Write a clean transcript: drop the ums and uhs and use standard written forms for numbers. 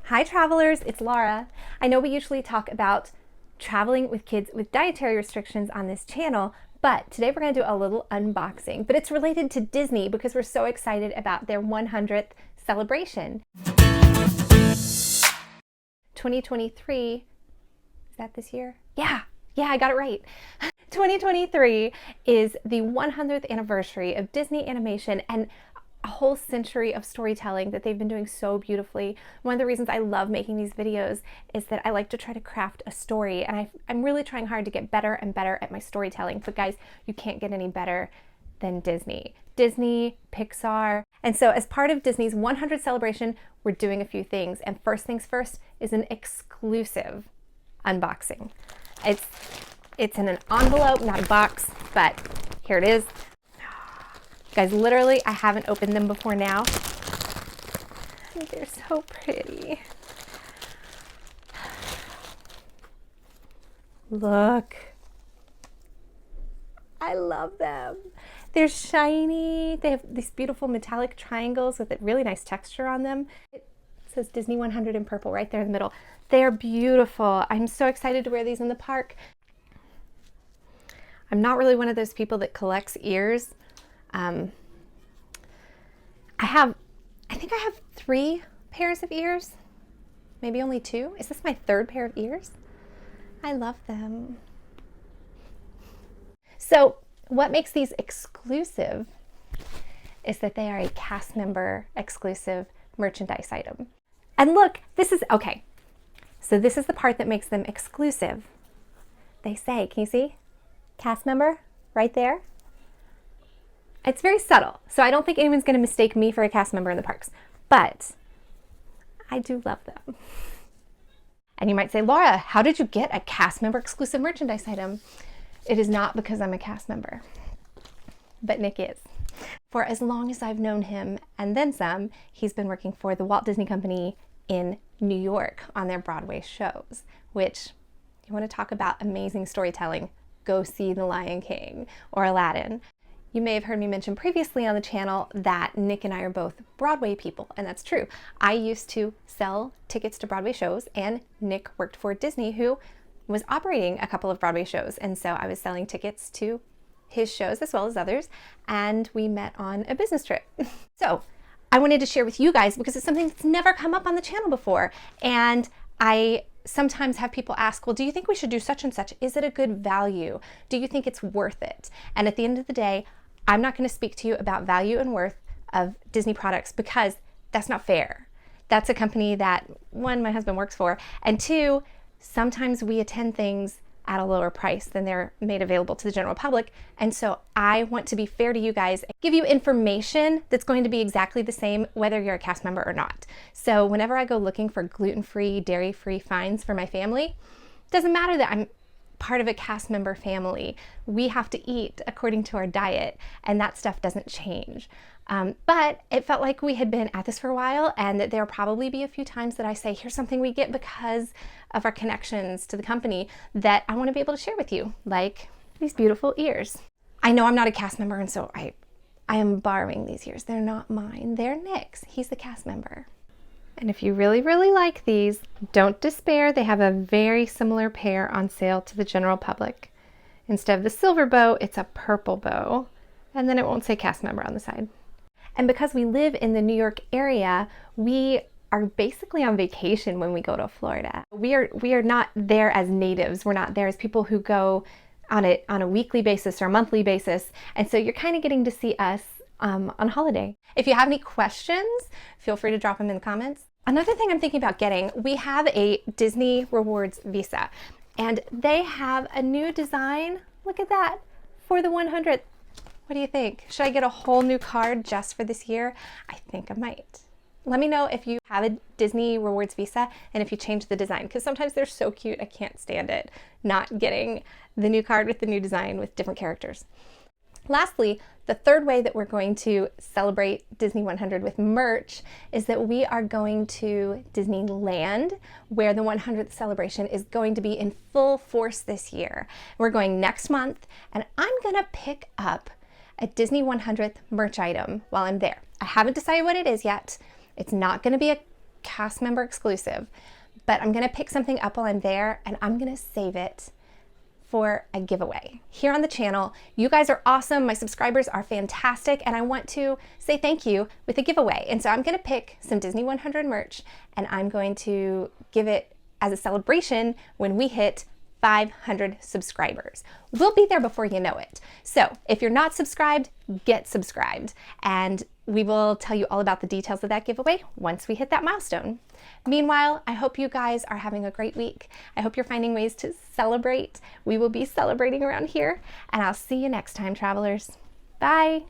Hi travelers, it's Laura. I know we usually talk about traveling with kids with dietary restrictions on this channel, but today we're going to do a little unboxing, but it's related to Disney because we're so excited about their 100th celebration. 2023, is that this year? Yeah, I got it right. 2023 is the 100th anniversary of Disney Animation and a whole century of storytelling that they've been doing so beautifully. One of the reasons I love making these videos is that I like to try to craft a story, and I'm really trying hard to get better and better at my storytelling. But guys, you can't get any better than Disney. Disney, Pixar. And so as part of Disney's 100th celebration, we're doing a few things. And first things first is an exclusive unboxing. It's in an envelope, not a box, but here it is. Guys, literally, I haven't opened them before now. They're so pretty. Look. I love them. They're shiny. They have these beautiful metallic triangles with a really nice texture on them. It says Disney 100 in purple right there in the middle. They're beautiful. I'm so excited to wear these in the park. I'm not really one of those people that collects ears. I think I have 3 pairs of ears, maybe only 2. Is this my 3rd pair of ears? I love them. So what makes these exclusive is that they are a cast member exclusive merchandise item. And look, this is, okay, so this is the part that makes them exclusive. They say, can you see? Cast member right there. It's very subtle, so I don't think anyone's going to mistake me for a cast member in the parks, but I do love them. And you might say, Laura, how did you get a cast member exclusive merchandise item? It is not because I'm a cast member, but Nick is. For as long as I've known him, and then some, he's been working for the Walt Disney Company in New York on their Broadway shows, which, you want to talk about amazing storytelling, go see The Lion King or Aladdin. You may have heard me mention previously on the channel that Nick and I are both Broadway people, and that's true. I used to sell tickets to Broadway shows, and Nick worked for Disney, who was operating a couple of Broadway shows, and so I was selling tickets to his shows as well as others, and we met on a business trip. So I wanted to share with you guys because it's something that's never come up on the channel before, and I sometimes have people ask, well, do you think we should do such and such? Is it a good value? Do you think it's worth it? And at the end of the day, I'm not going to speak to you about value and worth of Disney products because that's not fair. That's a company that, 1, my husband works for, and 2, sometimes we attend things at a lower price than they're made available to the general public. And so I want to be fair to you guys, give you information that's going to be exactly the same whether you're a cast member or not. So whenever I go looking for gluten-free, dairy-free finds for my family, it doesn't matter that I'm part of a cast member family. We have to eat according to our diet, and that stuff doesn't change. But it felt like we had been at this for a while, and that there'll probably be a few times that I say, here's something we get because of our connections to the company that I want to be able to share with you, like these beautiful ears. I know I'm not a cast member, and so I am borrowing these ears. They're not mine, they're Nick's. He's the cast member. And if you really, really like these, don't despair. They have a very similar pair on sale to the general public. Instead of the silver bow, it's a purple bow. And then it won't say cast member on the side. And because we live in the New York area, we are basically on vacation when we go to Florida. We are not there as natives. We're not there as people who go on a weekly basis or a monthly basis. And so you're kind of getting to see us on holiday. If you have any questions, feel free to drop them in the comments. Another thing I'm thinking about getting, we have a Disney Rewards Visa, and they have a new design. Look at that, for the 100th. What do you think? Should I get a whole new card just for this year? I think I might. Let me know if you have a Disney Rewards Visa and if you change the design, because sometimes they're so cute, I can't stand it not getting the new card with the new design with different characters. Lastly, the 3rd way that we're going to celebrate Disney 100 with merch is that we are going to Disneyland, where the 100th celebration is going to be in full force this year. We're going next month, and I'm gonna pick up a Disney 100th merch item while I'm there. I haven't decided what it is yet. It's not gonna be a cast member exclusive, but I'm gonna pick something up while I'm there and I'm gonna save it for a giveaway here on the channel. You guys are awesome. My subscribers are fantastic, and I want to say thank you with a giveaway. And so I'm going to pick some Disney 100 merch, and I'm going to give it as a celebration when we hit 500 subscribers. We'll be there before you know it. So if you're not subscribed, get subscribed, and we will tell you all about the details of that giveaway once we hit that milestone. Meanwhile, I hope you guys are having a great week. I hope you're finding ways to celebrate. We will be celebrating around here, and I'll see you next time, travelers. Bye.